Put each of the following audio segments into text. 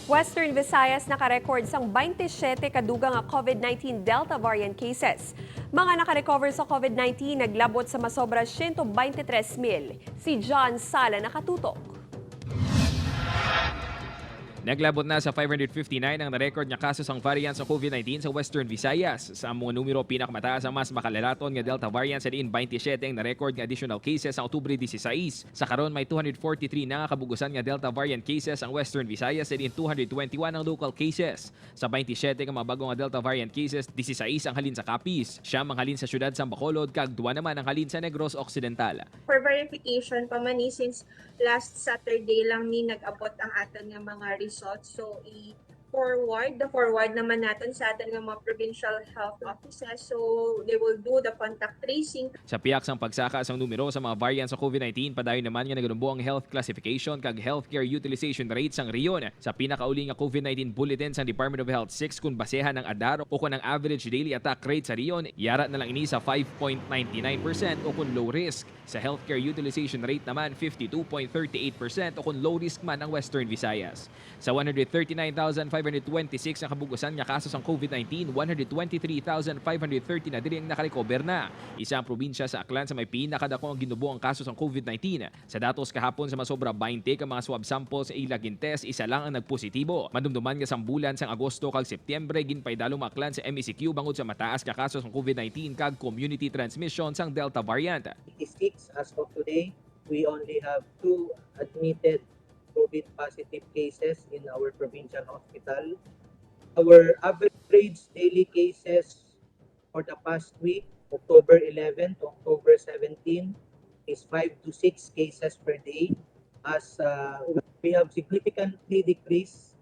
Western Visayas nakarecord sang 27 kadugang nga COVID-19 Delta variant cases. Mga nakarecover sa COVID-19 naglabot sa masobra 123,000. Si John Sala nakatutok. Naglabot na sa 559 ang na-record nga kaso sang variant sa COVID-19 sa Western Visayas. Sa mga numero, pinakamataas ang mas makalalaton nga Delta variant sa diin 27 ang na-record nga additional cases sa Oktubre 16. Sa karon may 243 na nga kabugusan nga Delta variant cases ang Western Visayas sa diin 221 ang local cases. Sa 27 nga mga bagong nga Delta variant cases, 16 ang halin sa Capiz, siyam ang halin sa syudad sa Bacolod, kag 2 naman ang halin sa Negros Occidental. For verification pa man since last Saturday lang ni nag-abot ang aton nga mga results. So forward naman natin sa aton nga mga provincial health offices. So they will do the contact tracing. Sa piyak sang pagsaka sang numero sa mga variants sa COVID-19, padayon naman nga nagalumbo ang health classification kag healthcare utilization rates sang riyon. Sa pinakauli nga COVID-19 bulletin sa Department of Health 6 kung basehan ng ADAR o kung ang average daily attack rate sa riyon, yara na lang ini sa 5.99% o kung low risk. Sa healthcare utilization rate naman 52.38% o kung low risk man ang Western Visayas. Sa 139,526 na kabugusan nga kaso sang COVID-19, 123,530 na diri ang nakarekober na. Isa ang probinsya sa Aklan sa may pinakadako ang ginubo ang kaso sang COVID-19. Sa datos kahapon sa masobra 20 ka mga swab samples sa ilagin test, isa lang ang nagpositibo. Madumduman nga sang bulan sang Agosto kag Setyembre ginpay dalong Aklan sa MECQ bangod sa mataas ka kaso sang COVID-19 kag community transmission sang Delta variant. Statistics as of today, we only have 2 admitted COVID positive cases in our provincial hospital. Our average daily cases for the past week, October 11 to October 17, is 5 to 6 cases per day, as we have significantly decreased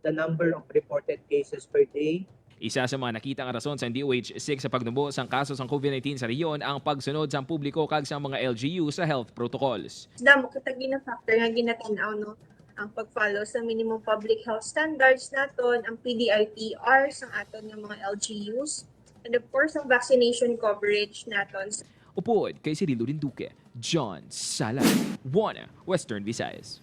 the number of reported cases per day. Isa sa mga nakitang rason sa DOH-6 sa pagnubo sang kaso sang COVID-19 sa riyon ang pagsunod sa publiko kag sa mga LGU sa health protocols. Damo kita gina-factor nga ginatanaw no ang pag-follow sa minimum public health standards naton, ang PDIPR sa aton nga mga LGUs, and of course ang vaccination coverage naton. Upod kay Cirilo Linduque, John Sala, Western Visayas.